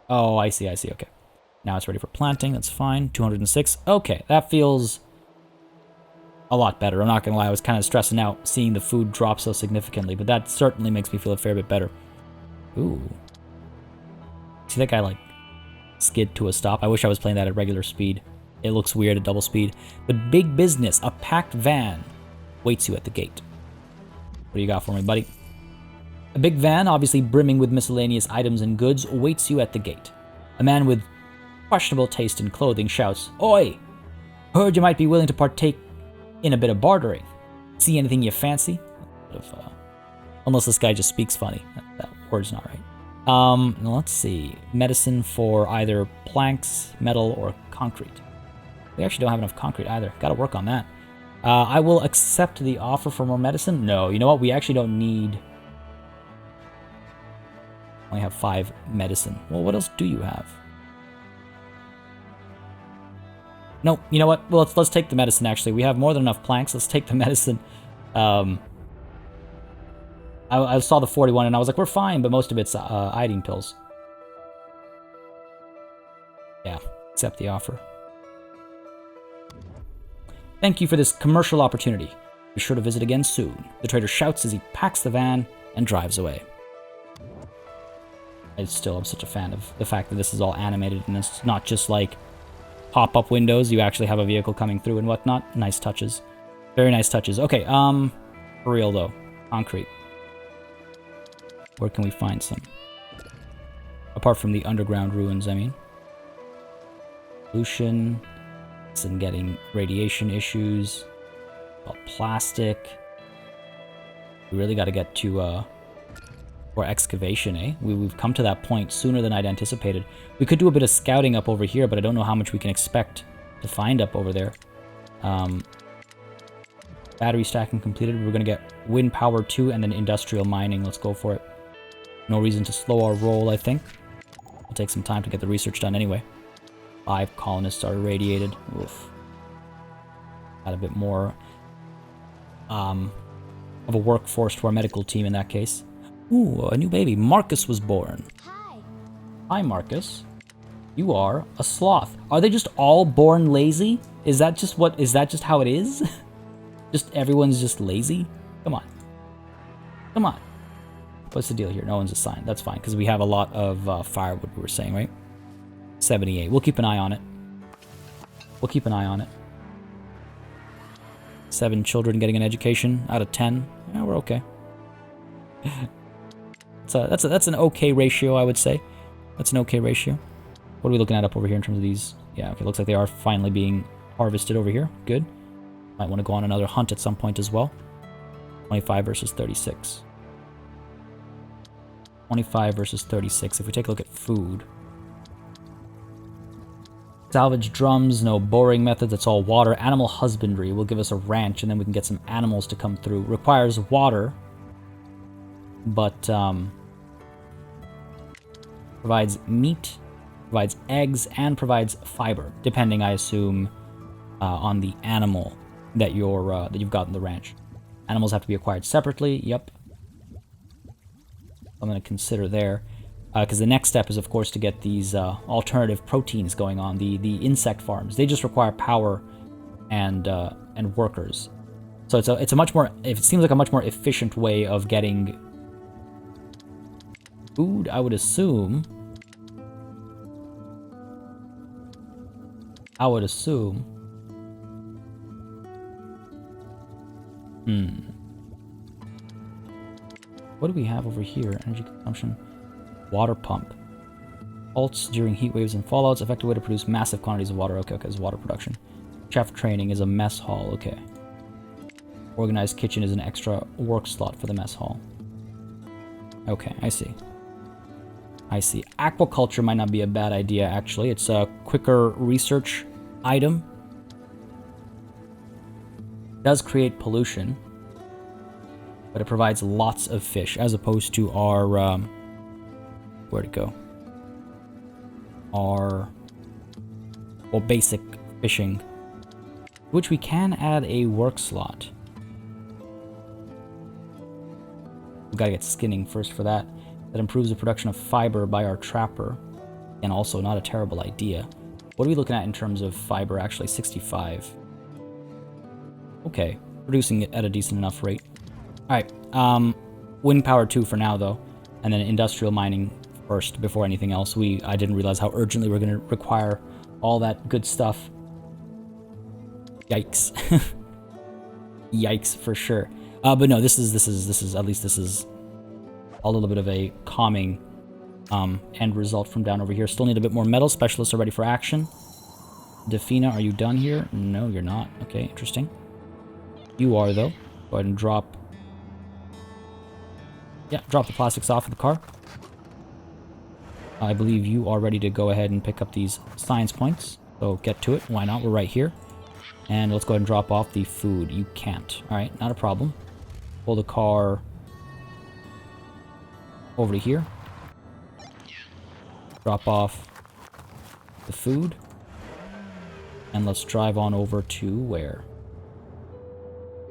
Oh, I see, okay. Now it's ready for planting, that's fine. 206, okay, that feels a lot better. I'm not gonna lie, I was kind of stressing out seeing the food drop so significantly, but that certainly makes me feel a fair bit better. Ooh. See that guy, like, skid to a stop? I wish I was playing that at regular speed. It looks weird at double speed. But big business, a packed van waits you at the gate. What do you got for me, buddy? A big van, obviously brimming with miscellaneous items and goods, awaits you at the gate. A man with questionable taste in clothing shouts, "Oi! Heard you might be willing to partake in a bit of bartering. See anything you fancy?" Unless this guy just speaks funny. That word's not right. Let's see. Medicine for either planks, metal, or concrete. We actually don't have enough concrete either. Gotta work on that. I will accept the offer for more medicine. No, you know what? We actually don't need... only have 5 medicine. Well, what else do you have? No, you know what? Well, let's take the medicine, actually. We have more than enough planks. Let's take the medicine. I saw the 41 and I was like, we're fine, but most of it's iodine pills. Yeah, accept the offer. Thank you for this commercial opportunity. Be sure to visit again soon. The trader shouts as he packs the van and drives away. I'm such a fan of the fact that this is all animated and it's not just like pop-up windows. You actually have a vehicle coming through and whatnot. Nice touches. Very nice touches. Okay, for real though. Concrete. Where can we find some? Apart from the underground ruins, I mean. Pollution. And getting radiation issues. Plastic. We really got to get to, or excavation, eh? We've come to that point sooner than I'd anticipated. We could do a bit of scouting up over here, but I don't know how much we can expect to find up over there. Battery stacking completed. We're going to get wind power 2 and then industrial mining. Let's go for it. No reason to slow our roll, I think. It'll take some time to get the research done anyway. 5 colonists are irradiated. Oof. Got a bit more of a workforce to our medical team in that case. Ooh, a new baby. Marcus was born. Hi. Hi, Marcus. You are a sloth. Are they just all born lazy? Is that just how it is? Just everyone's just lazy? Come on. Come on. What's the deal here? No one's assigned. That's fine, because we have a lot of firewood, we were saying, right? 78. We'll keep an eye on it. We'll keep an eye on it. 7 children getting an education out of 10. Yeah, we're okay. That's an okay ratio, I would say. That's an okay ratio. What are we looking at up over here in terms of these? Yeah, okay, looks like they are finally being harvested over here. Good. Might want to go on another hunt at some point as well. 25 versus 36. 25 versus 36. If we take a look at food. Salvage drums, no boring methods, it's all water. Animal husbandry will give us a ranch, and then we can get some animals to come through. Requires water, but provides meat, provides eggs, and provides fiber, depending, I assume, on the animal that you've got in the ranch. Animals have to be acquired separately. Yep. I'm going to consider there. Because the next step is, of course, to get these alternative proteins going on, the insect farms. They just require power and workers. So it's a much more, it seems like a much more efficient way of getting food, I would assume. What do we have over here? Energy consumption. Water pump. Halts during heat waves and fallouts. Effective way to produce massive quantities of water. Okay, it's water production. Chef training is a mess hall. Okay. Organized kitchen is an extra work slot for the mess hall. Okay, I see. Aquaculture might not be a bad idea, actually. It's a quicker research item. It does create pollution, but it provides lots of fish, as opposed to our... where'd it go? Our basic fishing, which we can add a work slot. We gotta get skinning first for that. That improves the production of fiber by our trapper, and also not a terrible idea. What are we looking at in terms of fiber? Actually, 65. Okay, producing it at a decent enough rate. All right, wind power 2 for now though, and then industrial mining first before anything else. I didn't realize how urgently we're going to require all that good stuff. Yikes. Yikes for sure. But no, this is at least this is a little bit of a calming end result from down over here. Still need a bit more metal. Specialists are ready for action. Defina, are you done here? No, you're not. Okay, interesting. You are though. Go ahead and drop the plastics off of the car. I believe you are ready to go ahead and pick up these science points. So get to it. Why not? We're right here. And let's go ahead and drop off the food. You can't. Alright, not a problem. Pull the car over to here. Drop off the food. And let's drive on over to where?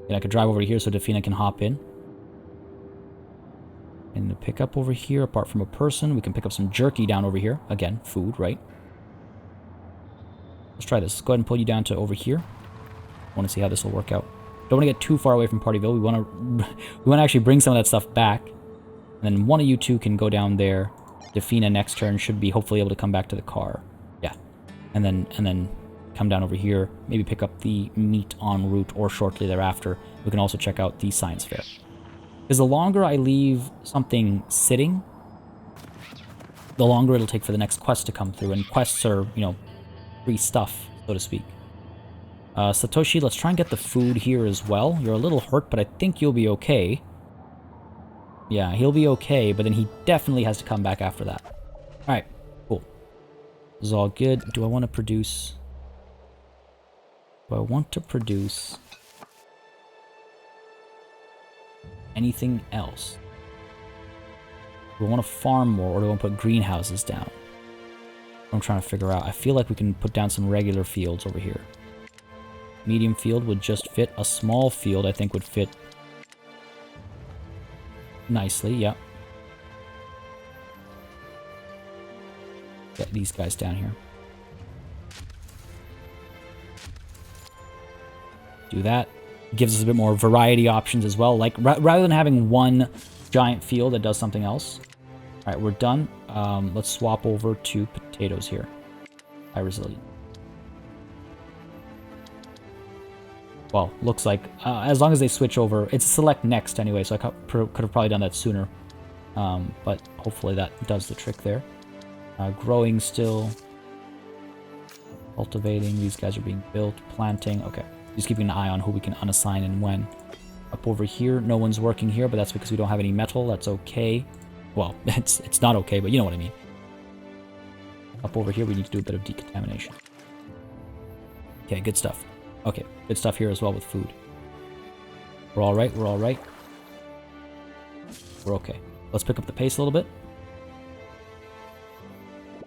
And I could drive over here so Defina can hop in. And to pick up over here, apart from a person, we can pick up some jerky down over here. Again, food, right? Let's try this. Let's go ahead and pull you down to over here. Want to see how this will work out. Don't want to get too far away from Partyville. We want to actually bring some of that stuff back. And then one of you two can go down there. Defina next turn should be hopefully able to come back to the car. Yeah. And then come down over here. Maybe pick up the meat en route or shortly thereafter. We can also check out the science fair. Because the longer I leave something sitting, the longer it'll take for the next quest to come through. And quests are, you know, free stuff, so to speak. Satoshi, let's try and get the food here as well. You're a little hurt, but I think you'll be okay. Yeah, he'll be okay, but then he definitely has to come back after that. Alright, cool. This is all good. Do I want to produce... anything else? Do I want to farm more, or do I want to put greenhouses down? I'm trying to figure out. I feel like we can put down some regular fields over here. Medium field would just fit. A small field, I think, would fit nicely, yeah. Get these guys down here. Do that. Gives us a bit more variety options as well. Like, rather than having one giant field that does something else. Alright, we're done. Let's swap over to potatoes here. High resilient. Well, looks like, as long as they switch over, it's select next anyway, so I could have probably done that sooner. But hopefully that does the trick there. Growing still. Cultivating, these guys are being built. Planting, okay. Just keeping an eye on who we can unassign and when. Up over here, no one's working here, but that's because we don't have any metal. That's okay. Well, it's not okay, but you know what I mean. Up over here, we need to do a bit of decontamination. Okay, good stuff. Okay, good stuff here as well with food. We're alright, we're alright. We're okay. Let's pick up the pace a little bit.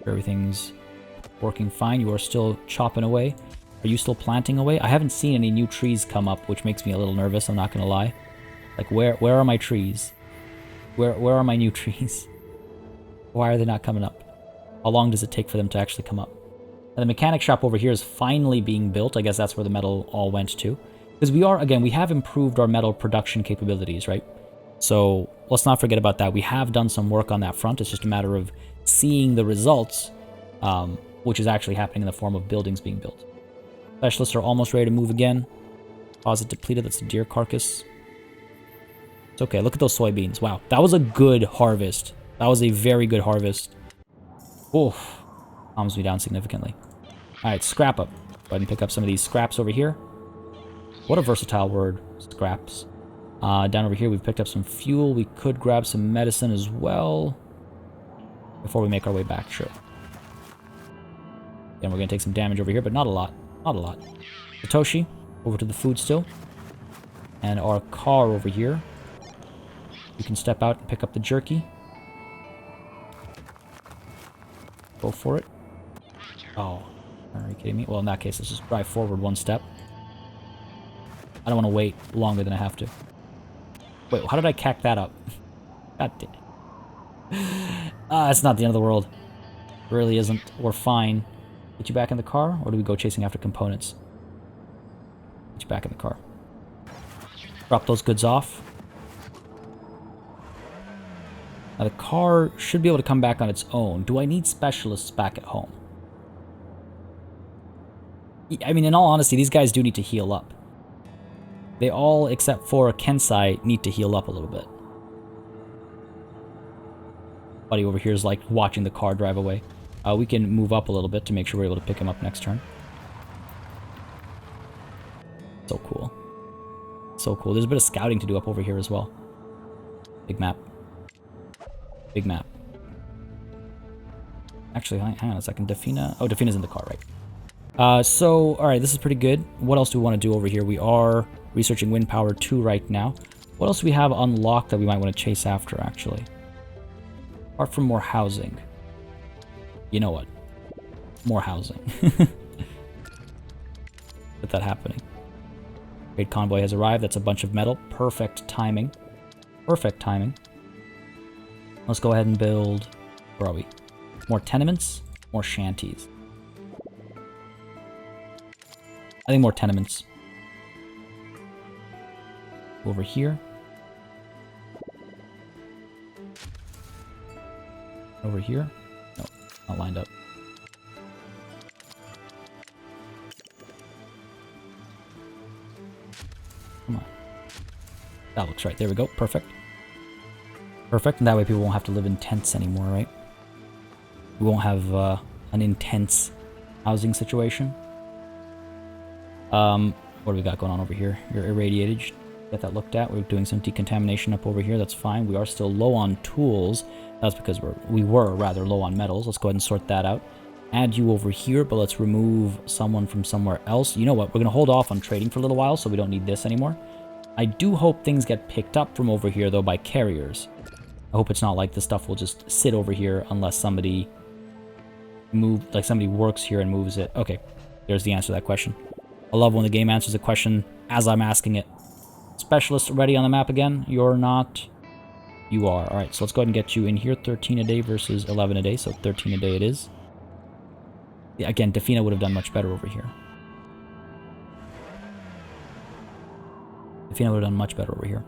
Everything's working fine. You are still chopping away. Are you still planting away? I haven't seen any new trees come up, which makes me a little nervous, I'm not gonna lie. Like, where are my trees? Where are my new trees? Why are they not coming up? How long does it take for them to actually come up? And the mechanic shop over here is finally being built. I guess that's where the metal all went to. Because we have improved our metal production capabilities, right? So let's not forget about that. We have done some work on that front. It's just a matter of seeing the results, which is actually happening in the form of buildings being built. Specialists are almost ready to move again. Deposit depleted. That's a deer carcass. It's okay. Look at those soybeans. Wow. That was a good harvest. That was a very good harvest. Oof. Calms me down significantly. Alright, scrap up. Go ahead and pick up some of these scraps over here. What a versatile word. Scraps. Down over here, we've picked up some fuel. We could grab some medicine as well. Before we make our way back, sure. Then we're going to take some damage over here, but not a lot. Not a lot. Satoshi, over to the food still. And our car over here. You can step out and pick up the jerky. Go for it. Oh, are you kidding me? Well, in that case, let's just drive forward one step. I don't want to wait longer than I have to. Wait, how did I cack that up? God damn it. It's not the end of the world. It really isn't. We're fine. Get you back in the car, or do we go chasing after components? Get you back in the car. Drop those goods off. Now the car should be able to come back on its own. Do I need specialists back at home? I mean, in all honesty, these guys do need to heal up. They all, except for Kensai, need to heal up a little bit. Buddy over here is like watching the car drive away. We can move up a little bit to make sure we're able to pick him up next turn. So cool. So cool. There's a bit of scouting to do up over here as well. Big map. Big map. Actually, hang on a second. Defina. Oh, Defina's in the car, right? So, alright, this is pretty good. What else do we want to do over here? We are researching Wind Power 2 right now. What else do we have unlocked that we might want to chase after, actually? Apart from more housing. You know what? More housing. Get that happening. Trade convoy has arrived. That's a bunch of metal. Perfect timing. Perfect timing. Let's go ahead and build... Where are we? More tenements? More shanties. I think more tenements. Over here. Over here. No, not lined up. Come on. That looks right. There we go. Perfect. Perfect. And that way people won't have to live in tents anymore, right? We won't have an intense housing situation. What do we got going on over here? You're irradiated. Get that looked at. We're doing some decontamination up over here. That's fine. We are still low on tools. That's because we were rather low on metals. Let's go ahead and sort that out. Add you over here, but let's remove someone from somewhere else. You know what? We're going to hold off on trading for a little while, so we don't need this anymore. I do hope things get picked up from over here, though, by carriers. I hope it's not like this stuff will just sit over here unless somebody somebody works here and moves it. Okay, there's the answer to that question. I love when the game answers a question as I'm asking it. Specialist ready on the map again? You're not. You are. Alright, so let's go ahead and get you in here. 13 a day versus 11 a day, so 13 a day it is. Yeah, again, Defina would have done much better over here. Defina would have done much better over here.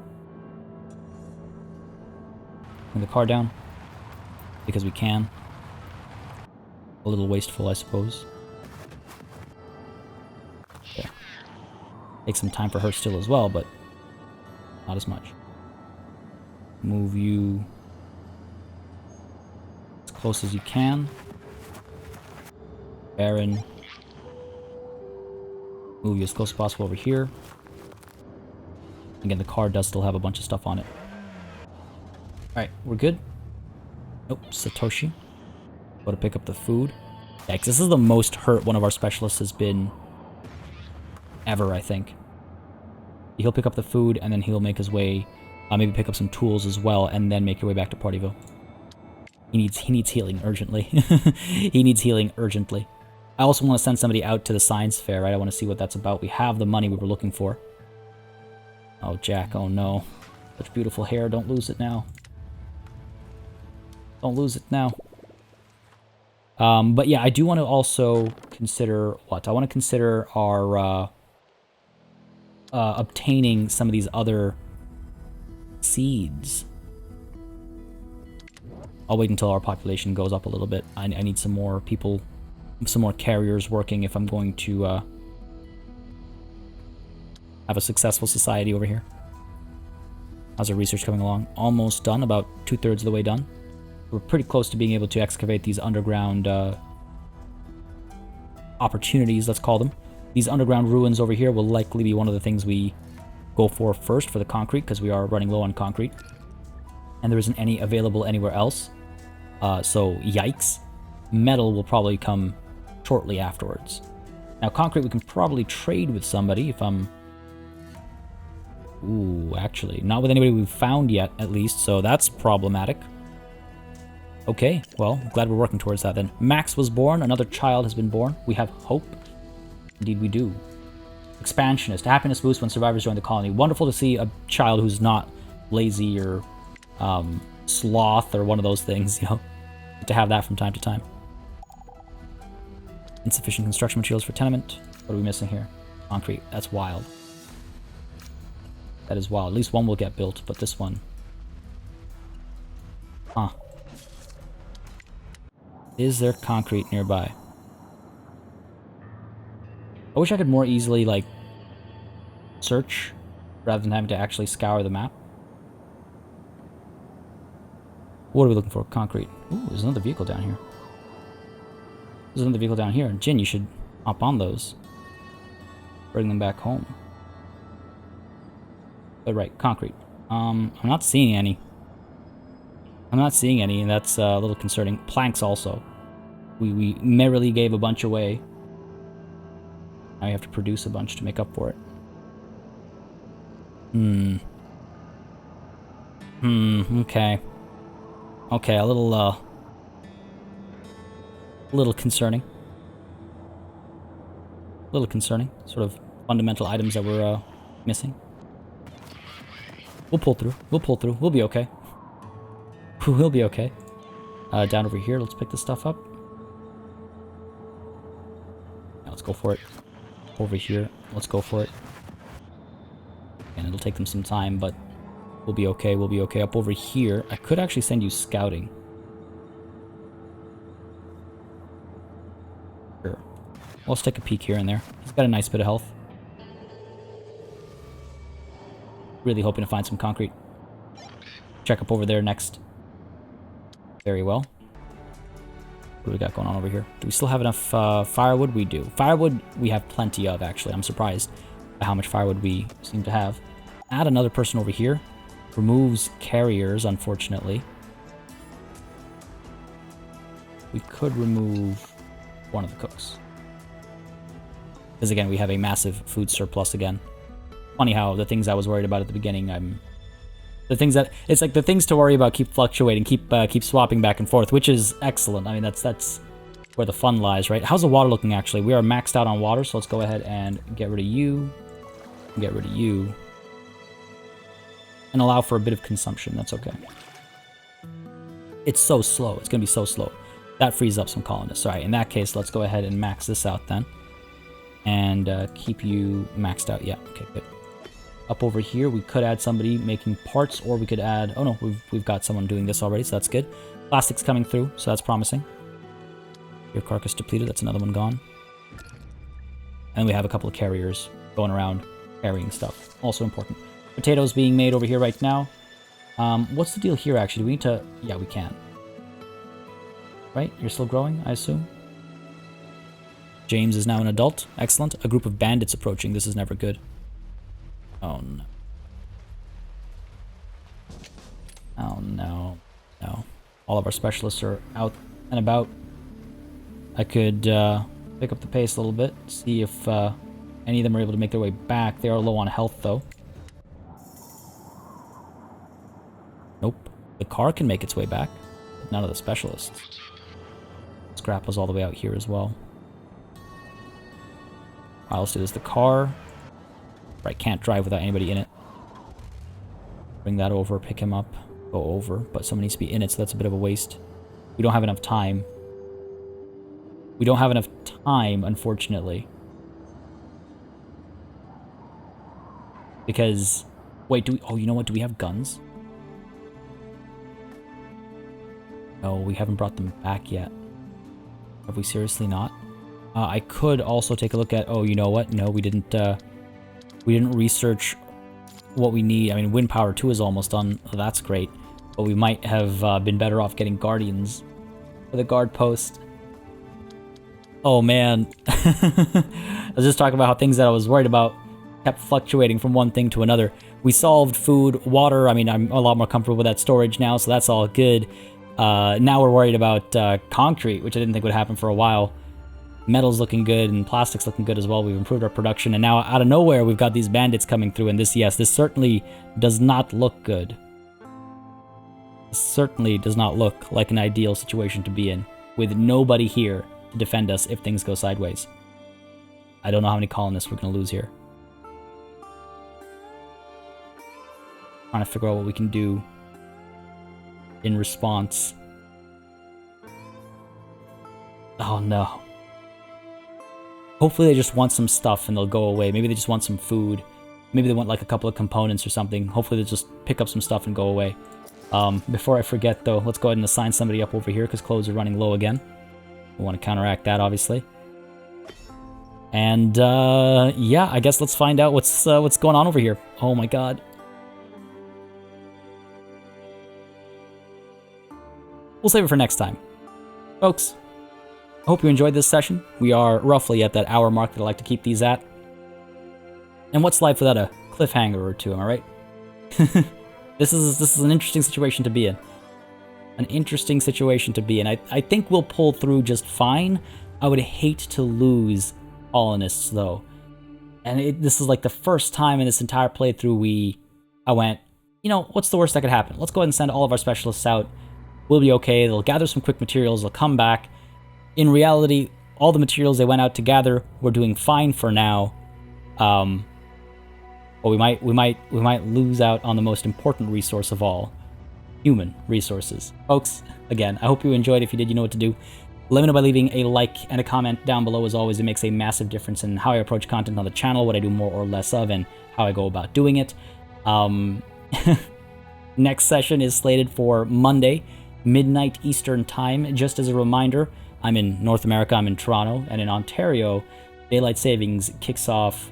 Bring the car down. Because we can. A little wasteful, I suppose. Okay. Takes some time for her still as well, but not as much. Move you as close as you can. Baron. Move you as close as possible over here. Again, the car does still have a bunch of stuff on it. Alright, we're good. Nope, Satoshi. Go to pick up the food. Yikes, this is the most hurt one of our specialists has been ever, I think. He'll pick up the food, and then he'll make his way, maybe pick up some tools as well, and then make your way back to Partyville. He needs healing urgently. He needs healing urgently. I also want to send somebody out to the science fair, right? I want to see what that's about. We have the money we were looking for. Oh, Jack, oh no. Such beautiful hair, don't lose it now. Don't lose it now. But yeah, I do want to also consider what? I want to consider our obtaining some of these other seeds. I'll wait until our population goes up a little bit. I need some more people, some more carriers working if I'm going to have a successful society over here. How's our research coming along? Almost done, about 2/3 of the way done. We're pretty close to being able to excavate these underground opportunities, let's call them. These underground ruins over here will likely be one of the things we go for first for the concrete, because we are running low on concrete. And there isn't any available anywhere else. So, yikes. Metal will probably come shortly afterwards. Now, concrete we can probably trade with somebody if I'm... Ooh, actually. Not with anybody we've found yet, at least, so that's problematic. Okay, well, glad we're working towards that then. Max was born, another child has been born. We have hope. Indeed we do. Expansionist, happiness boost when survivors join the colony. Wonderful to see a child who's not lazy or sloth or one of those things, you know. To have that from time to time. Insufficient construction materials for tenement. What are we missing here? Concrete, that's wild. That is wild. At least one will get built, but this one... Huh. Is there concrete nearby? I wish I could more easily, like, search rather than having to actually scour the map. What are we looking for? Concrete. Ooh, there's another vehicle down here. There's another vehicle down here. Jin, you should hop on those. Bring them back home. But right, concrete. I'm not seeing any. I'm not seeing any, and that's a little concerning. Planks also. We merrily gave a bunch away. Now you have to produce a bunch to make up for it. Okay. Okay, a little concerning. A little concerning. Sort of fundamental items that we're missing. We'll pull through. We'll pull through. We'll be okay. We'll be okay. Down over here, let's pick this stuff up. Yeah, let's go for it. Over here, let's go for it. And it'll take them some time, but we'll be okay. We'll be okay. Up over here, I could actually send you scouting. Sure. Let's take a peek here and there. He's got a nice bit of health. Really hoping to find some concrete. Check up over there next. Very well. What do we got going on over here? Do we still have enough firewood? We do. Firewood we have plenty of, actually. I'm surprised by how much firewood we seem to have. Add another person over here. Removes carriers, unfortunately. We could remove one of the cooks. Because again, we have a massive food surplus again. Funny how the things I was worried about at the beginning, it's like the things to worry about keep fluctuating, keep swapping back and forth, which is excellent. I mean, that's where the fun lies, right? How's the water looking, actually? We are maxed out on water, so let's go ahead and get rid of you. Get rid of you. And allow for a bit of consumption. That's okay. It's so slow. It's going to be so slow. That frees up some colonists. All right, in that case, let's go ahead and max this out then. And keep you maxed out. Yeah, okay, good. Up over here, we could add somebody making parts, or we could add... Oh no, we've got someone doing this already, so that's good. Plastic's coming through, so that's promising. Your carcass depleted, that's another one gone. And we have a couple of carriers going around carrying stuff. Also important. Potatoes being made over here right now. What's the deal here, actually? Do we need to... Yeah, we can. Right? You're still growing, I assume? James is now an adult. Excellent. A group of bandits approaching. This is never good. Oh, no. Oh, no. No. All of our specialists are out and about. I could pick up the pace a little bit, see if any of them are able to make their way back. They are low on health, though. Nope. The car can make its way back, but none of the specialists. Scrap was all the way out here as well. Alright, let's do this. The car... I can't drive without anybody in it. Bring that over, pick him up, go over. But someone needs to be in it, so that's a bit of a waste. We don't have enough time. We don't have enough time, unfortunately. Because... Wait, do we... Oh, you know what? Do we have guns? No, we haven't brought them back yet. Have we seriously not? I could also take a look at... Oh, you know what? No, we didn't research what we need. I mean, wind power 2 is almost done. Oh, that's great. But we might have been better off getting guardians for the guard post. Oh, man. I was just talking about how things that I was worried about kept fluctuating from one thing to another. We solved food, water. I mean, I'm a lot more comfortable with that storage now, so that's all good. Now we're worried about concrete, which I didn't think would happen for a while. Metal's looking good, and plastic's looking good as well. We've improved our production, and now out of nowhere, we've got these bandits coming through, and this certainly does not look good. This certainly does not look like an ideal situation to be in, with nobody here to defend us if things go sideways. I don't know how many colonists we're going to lose here. Trying to figure out what we can do in response. Oh no. Hopefully they just want some stuff and they'll go away. Maybe they just want some food. Maybe they want like a couple of components or something. Hopefully they'll just pick up some stuff and go away. Before I forget though, let's go ahead and assign somebody up over here because clothes are running low again. We want to counteract that, obviously. And yeah, I guess let's find out what's going on over here. Oh my god. We'll save it for next time. Folks, I hope you enjoyed this session. We are roughly at that hour mark that I like to keep these at. And what's life without a cliffhanger or two, am I right? This is an interesting situation to be in. An interesting situation to be in. I think we'll pull through just fine. I would hate to lose colonists, though. And this is like the first time in this entire playthrough I went, you know, what's the worst that could happen? Let's go ahead and send all of our specialists out. We'll be okay. They'll gather some quick materials. They'll come back. In reality, all the materials they went out to gather were doing fine for now. But we might lose out on the most important resource of all, human resources. Folks, again, I hope you enjoyed. If you did, you know what to do. Let me know by leaving a like and a comment down below. As always, it makes a massive difference in how I approach content on the channel, what I do more or less of, and how I go about doing it. Next session is slated for Monday, midnight Eastern Time. Just as a reminder, I'm in North America, I'm in Toronto, and in Ontario, Daylight Savings kicks off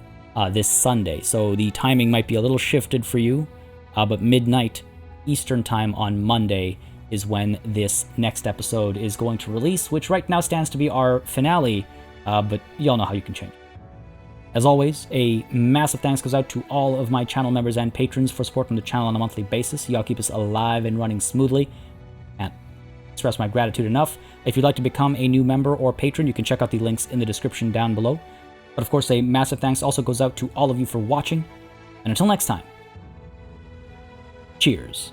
this Sunday. So the timing might be a little shifted for you, but midnight Eastern Time on Monday is when this next episode is going to release, which right now stands to be our finale, but y'all know how you can change. As always, a massive thanks goes out to all of my channel members and patrons for supporting the channel on a monthly basis. Y'all keep us alive and running smoothly. Can't express my gratitude enough. If you'd like to become a new member or patron, you can check out the links in the description down below. But of course, a massive thanks also goes out to all of you for watching. And until next time, cheers.